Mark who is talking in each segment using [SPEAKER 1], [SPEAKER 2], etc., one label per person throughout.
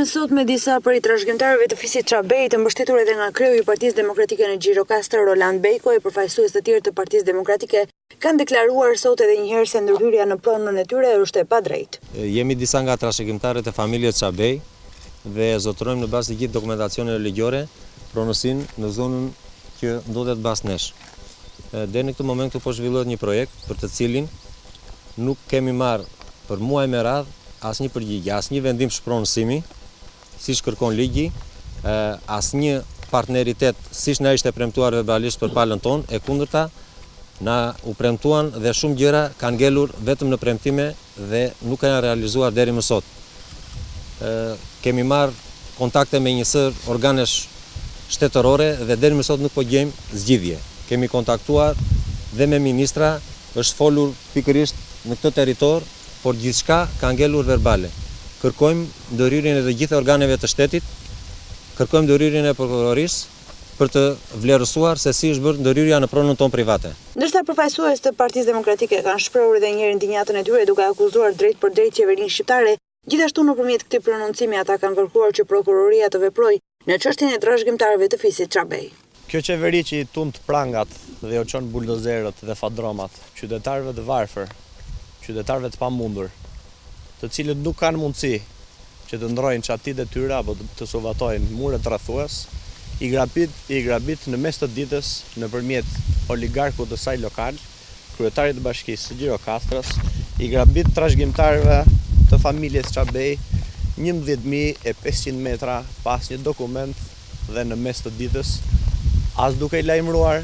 [SPEAKER 1] Takojmë sot me disa prej trashëgimtarëve të fisit Çabej, të mbështetur edhe nga kreu i Partisë Demokratike në Gjirokastër, Roland Beko, e përfaqësues të tjerë të Partisë Demokratike, kanë deklaruar sot edhe një herë se ndërhyrja në pronën e tyre është e padrejtë.
[SPEAKER 2] Jemi disa nga trashëgimtarët e familjes Çabej dhe zotërojmë në bazë të gjithë dokumentacioneve ligjore pronësinë në zonën që ndodhet bas nesh. Deri në këtë moment po zhvillohet një projekt për të cilin nuk kemi marrë për muaj me radhë asnjë përgjigje, asnjë vendim shpronësimi, siç kërkon ligji, asnjë partneritet, siç na ishte premtuar verbalisht për palën tonë, e kundërta, na u premtuan dhe shumë gjëra kanë ngelur vetëm në premtime dhe nuk kanë realizuar deri më sot. Kemi marrë kontakte me një sër organesh shtetërore dhe deri më sot nuk po gjejmë zgjidhje. Kemi kontaktuar dhe me ministra, është folur pikërisht në këtë territor, por gjithçka ka ngelur verbale. Kërkojmë ndërhyrjen e të gjithë organeve të shtetit, kërkojmë ndërhyrjen e prokurorisë për të vlerësuar se si është bërë ndërhyrja në pronën tonë private.
[SPEAKER 1] Ndërsa përfaqësues të Partisë Demokratike kanë shprehur edhe një herë ndinjatën e tyre duke akuzuar drejt për drejt qeverinë shqiptare, gjithashtu nëpërmjet këtij prononcimi ata kanë kërkuar që prokuroria të veprojë në çështjen e trashëgimtarëve të fisit Çabej.
[SPEAKER 3] Kjo qeveri që i tund prangat dhe jo çon buldozerët dhe fadromat, qytetarëve të varfër, qytetarëve të pamundur, të cilët nuk kanë mundësi që të ndrojnë çatit e tyre apo të suvatojnë muret rrethues, i grabit në mes të ditës nëpërmjet oligarkut të saj lokal, kryetarit të bashkisë së Gjirokastrës, i grabit trashëgimtarëve të familjes Çabej 11.500 metra pas një dokument dhe në mes të ditës, as duke i lajmëruar,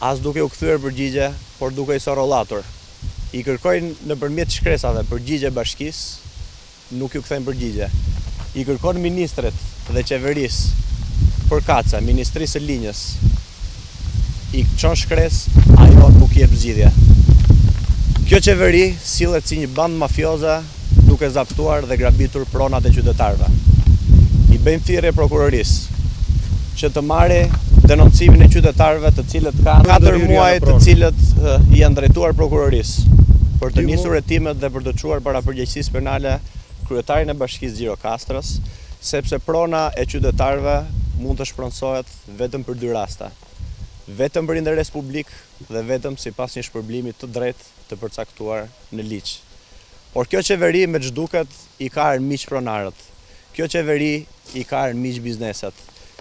[SPEAKER 3] as duke u kthyer përgjigje, por duke i sorollatur. I kërkojnë nëpërmjet shkresave përgjigje bashkisë, nuk ju kthejnë përgjigje. I kërkon ministrit dhe qeverisë përkatëse, Ministrisë së Linjës, i çon shkresë, ajo nuk jep zgjidhje. Kjo qeveri sillet si një band mafioze duke zaptuar dhe grabitur pronat e qytetarëve. I bëjmë thirrje prokurorisë që të marrë denoncimin e qytetarëve të cilët kanë 4 muaj të cilët janë drejtuar prokurorisë për të nisur hetimet dhe për të çuar para përgjegjësisë penale kryetarin e bashkisë Gjirokastrës, sepse prona e qytetarëve mund të shpronsohet vetëm për 2 raste. Vetëm për interes publik dhe vetëm sipas një shpërblimi të drejtë të përcaktuar në ligj. Por kjo qeveri me ç'duket i ka armiq pronarët. Kjo qeveri i ka armiq bizneset.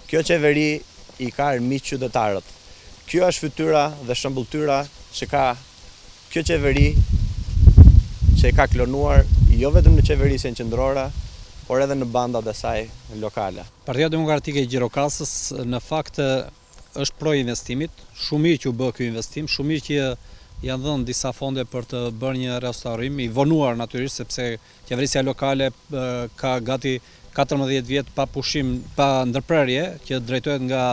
[SPEAKER 3] Kjo qeveri i ka armiq qytetarët. Kjo është fytyra dhe shëmbulltyra që ka kjo qeveri që e ka klonuar jo vetëm në qeverisjen qendrore, por edhe në bandat e saj lokale.
[SPEAKER 4] Partia Demokratike e Gjirokastrës në fakt është pro investimit, shumë mirë që u bë ky investim, shumë mirë që janë dhënë disa fonde për të bërë një restaurim, i vonuar natyrisht sepse qeverisja lokale ka gati 14 vjet pa pushim, pa ndërprerje, që drejtohet nga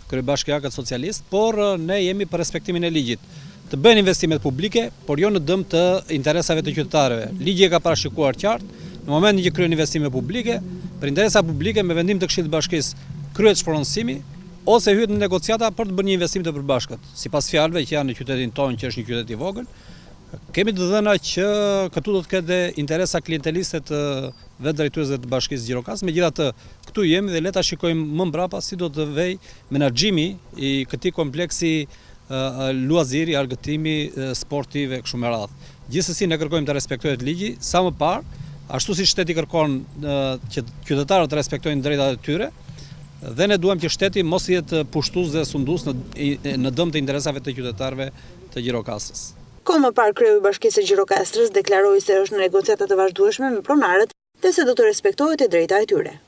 [SPEAKER 4] kryebashkiakët socialist, por ne jemi për respektimin e ligjit. Të bëjnë investimet publike, por jo në dëm të interesave të qytetarëve. Ligji e ka parashikuar qartë, në momentin që kryen investime publike, për interesa publike me vendim të Këshillit të Bashkisë kryhet shpronësimi ose hyhet në negociata për të bërë një investim të përbashkët. Sipas fjalëve që janë në qytetin tonë, që është një qytet i vogël, kemi të dhëna që këtu do të ketë interesa klienteliste të vetë drejtuesve të bashkisë Gjirokastrës. Megjithatë, këtu jemi dhe le ta shikojmë më mbrapa si do të vej menaxhimi i këtij kompleksi luaziri, argëtimi sportiv e kështu me radhë. Gjithsesi ne kërkojmë të respektohet ligji sa më parë, ashtu si shteti kërkon që qytetarët të respektojnë drejtat e tyre, dhe ne duam që shteti mos jetë pushtues dhe sundues në dëm të interesave të qytetarëve të Gjirokastrës.
[SPEAKER 1] Kohë më parë kreu i bashkisë së Gjirokastrës deklaroi se është në negociata të vazhdueshme me pronarët dhe se do të respektohet e drejta e tyre.